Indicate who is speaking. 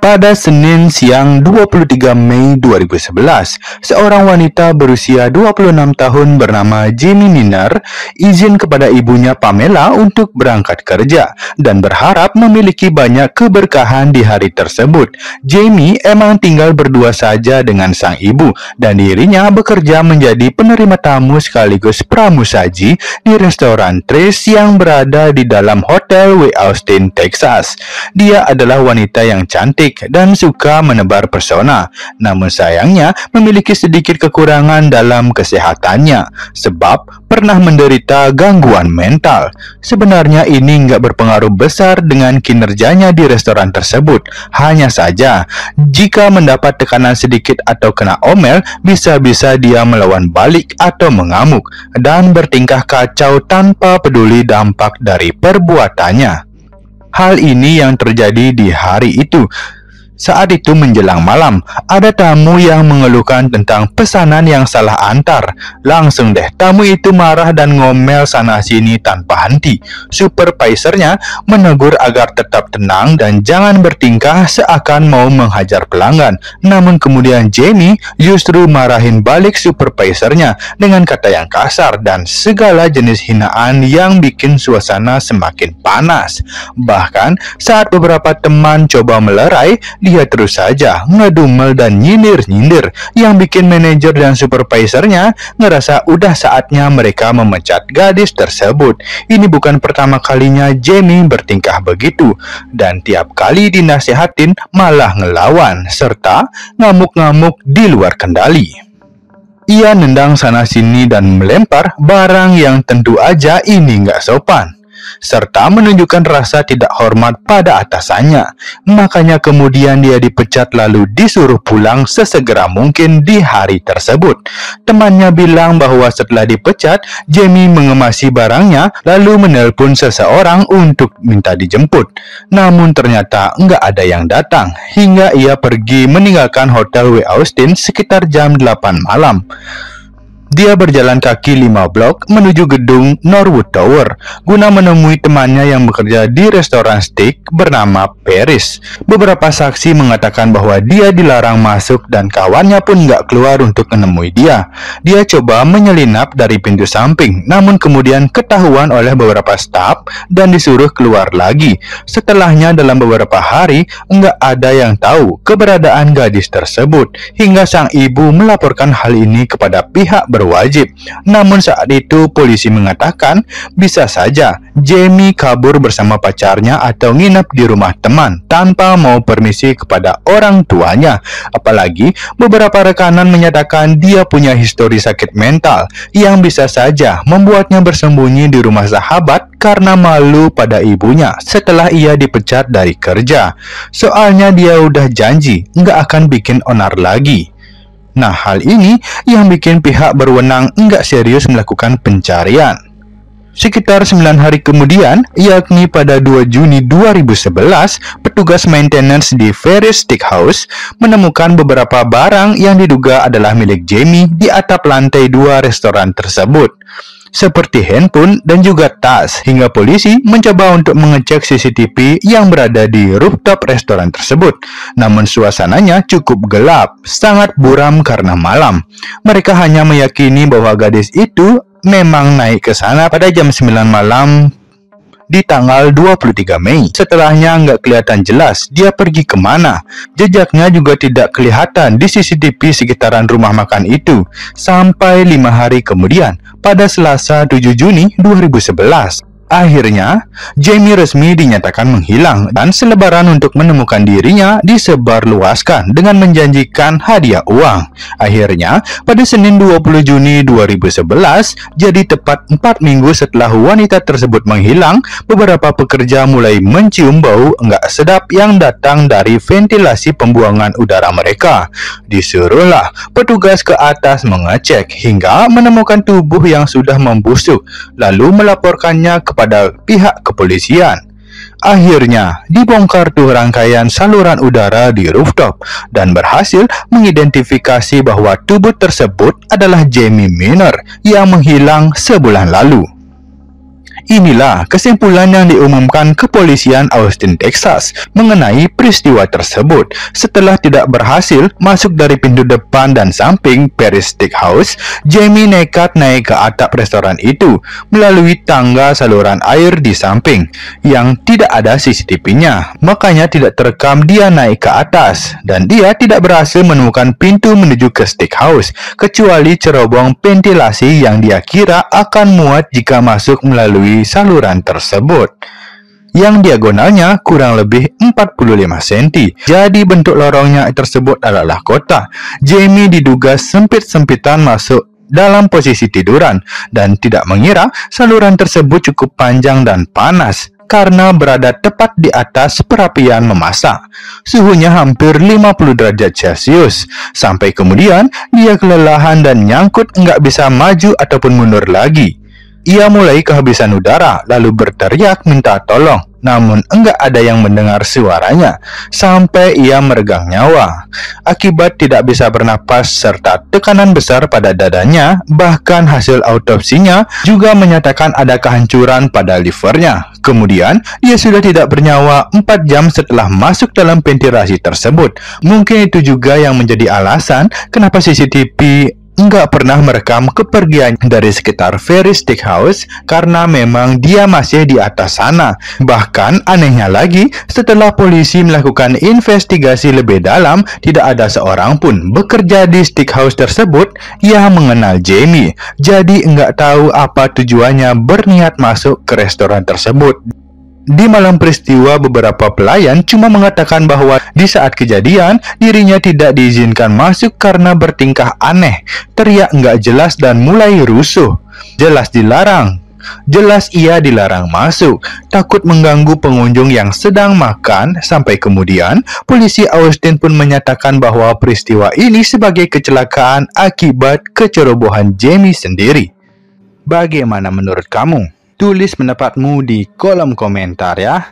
Speaker 1: Pada Senin siang 23 Mei 2011, seorang wanita berusia 26 tahun bernama Jamie Miner izin kepada ibunya Pamela untuk berangkat kerja dan berharap memiliki banyak keberkahan di hari tersebut. Jamie emang tinggal berdua saja dengan sang ibu dan dirinya bekerja menjadi penerima tamu sekaligus pramusaji di restoran Trace yang berada di dalam hotel W. Austin, Texas. Dia adalah wanita yang cantik dan suka menebar pesona, namun sayangnya memiliki sedikit kekurangan dalam kesehatannya sebab pernah menderita gangguan mental. Sebenarnya ini nggak berpengaruh besar dengan kinerjanya di restoran tersebut. Hanya saja, jika mendapat tekanan sedikit atau kena omel, bisa-bisa dia melawan balik atau mengamuk dan bertingkah kacau tanpa peduli dampak dari perbuatannya. Hal ini yang terjadi di hari itu. Saat itu menjelang malam, ada tamu yang mengeluhkan tentang pesanan yang salah antar. Langsung deh, tamu itu marah dan ngomel sana-sini tanpa henti. Supervisornya menegur agar tetap tenang dan jangan bertingkah seakan mau menghajar pelanggan. Namun kemudian Jamie justru marahin balik supervisornya dengan kata yang kasar dan segala jenis hinaan yang bikin suasana semakin panas. Bahkan saat beberapa teman coba melerai, dia terus saja ngedumel dan nyindir-nyindir yang bikin manajer dan supervisornya ngerasa udah saatnya mereka memecat gadis tersebut. Ini bukan pertama kalinya Jamie bertingkah begitu dan tiap kali dinasihatin malah ngelawan serta ngamuk-ngamuk di luar kendali. Ia nendang sana-sini dan melempar barang yang tentu aja ini nggak sopan, serta menunjukkan rasa tidak hormat pada atasannya. Makanya kemudian dia dipecat lalu disuruh pulang sesegera mungkin di hari tersebut. Temannya bilang bahwa setelah dipecat, Jamie mengemasi barangnya lalu menelpon seseorang untuk minta dijemput. Namun ternyata nggak ada yang datang hingga ia pergi meninggalkan hotel W. Austin sekitar jam 8 malam. Dia berjalan kaki 5 blok menuju gedung Norwood Tower guna menemui temannya yang bekerja di restoran steak bernama Paris. Beberapa saksi mengatakan bahwa dia dilarang masuk dan kawannya pun nggak keluar untuk menemui dia. Dia coba menyelinap dari pintu samping, namun kemudian ketahuan oleh beberapa staf dan disuruh keluar lagi. Setelahnya dalam beberapa hari, nggak ada yang tahu keberadaan gadis tersebut hingga sang ibu melaporkan hal ini kepada pihak berwajib. Namun saat itu polisi mengatakan bisa saja Jamie kabur bersama pacarnya atau nginap di rumah teman tanpa mau permisi kepada orang tuanya. Apalagi beberapa rekanan menyatakan dia punya histori sakit mental yang bisa saja membuatnya bersembunyi di rumah sahabat karena malu pada ibunya setelah ia dipecat dari kerja. Soalnya dia udah janji nggak akan bikin onar lagi. Nah, hal ini yang bikin pihak berwenang nggak serius melakukan pencarian. Sekitar 9 hari kemudian, yakni pada 2 Juni 2011, petugas maintenance di Paris Steakhouse menemukan beberapa barang yang diduga adalah milik Jamie di atap lantai 2 restoran tersebut, seperti handphone dan juga tas, hingga polisi mencoba untuk mengecek CCTV yang berada di rooftop restoran tersebut. Namun suasananya cukup gelap, sangat buram karena malam. Mereka hanya meyakini bahwa gadis itu memang naik ke sana pada jam 9 malam di tanggal 23 Mei. Setelahnya nggak kelihatan jelas dia pergi kemana. Jejaknya juga tidak kelihatan di CCTV sekitaran rumah makan itu sampai 5 hari kemudian pada Selasa 7 Juni 2011. Akhirnya, Jamie resmi dinyatakan menghilang dan selebaran untuk menemukan dirinya disebarluaskan dengan menjanjikan hadiah uang. Akhirnya, pada Senin 20 Juni 2011, jadi tepat 4 minggu setelah wanita tersebut menghilang, beberapa pekerja mulai mencium bau enggak sedap yang datang dari ventilasi pembuangan udara mereka. Disuruhlah petugas ke atas mengecek hingga menemukan tubuh yang sudah membusuk, lalu melaporkannya kepada pihak kepolisian. Akhirnya dibongkar tuh rangkaian saluran udara di rooftop dan berhasil mengidentifikasi bahwa tubuh tersebut adalah Jamie Miner yang menghilang sebulan lalu. Inilah kesimpulan yang diumumkan kepolisian Austin, Texas mengenai peristiwa tersebut. Setelah tidak berhasil masuk dari pintu depan dan samping Paris Steakhouse, Jamie nekat naik ke atap restoran itu melalui tangga saluran air di samping yang tidak ada CCTV-nya. Makanya tidak terekam dia naik ke atas, dan dia tidak berhasil menemukan pintu menuju ke steakhouse kecuali cerobong ventilasi yang dia kira akan muat jika masuk melalui saluran tersebut, yang diagonalnya kurang lebih 45 cm. Jadi bentuk lorongnya tersebut adalah kotak. Jamie diduga sempit-sempitan masuk dalam posisi tiduran dan tidak mengira saluran tersebut cukup panjang dan panas karena berada tepat di atas perapian memasak. Suhunya hampir 50 derajat Celcius. Sampai kemudian dia kelelahan dan nyangkut nggak bisa maju ataupun mundur lagi. Ia mulai kehabisan udara, lalu berteriak minta tolong, namun enggak ada yang mendengar suaranya, sampai ia meregang nyawa. Akibat tidak bisa bernapas serta tekanan besar pada dadanya, bahkan hasil autopsinya juga menyatakan ada kehancuran pada livernya. Kemudian, ia sudah tidak bernyawa 4 jam setelah masuk dalam ventilasi tersebut. Mungkin itu juga yang menjadi alasan kenapa CCTV nggak pernah merekam kepergian dari sekitar Paris Steakhouse karena memang dia masih di atas sana. Bahkan anehnya lagi, setelah polisi melakukan investigasi lebih dalam, tidak ada seorang pun bekerja di steakhouse tersebut yang mengenal Jamie. Jadi nggak tahu apa tujuannya berniat masuk ke restoran tersebut. Di malam peristiwa, beberapa pelayan cuma mengatakan bahwa di saat kejadian, dirinya tidak diizinkan masuk karena bertingkah aneh, teriak nggak jelas dan mulai rusuh. Jelas dilarang. Jelas ia dilarang masuk, takut mengganggu pengunjung yang sedang makan, sampai kemudian polisi Austin pun menyatakan bahwa peristiwa ini sebagai kecelakaan akibat kecerobohan Jamie sendiri. Bagaimana menurut kamu? Tulis pendapatmu di kolom komentar ya.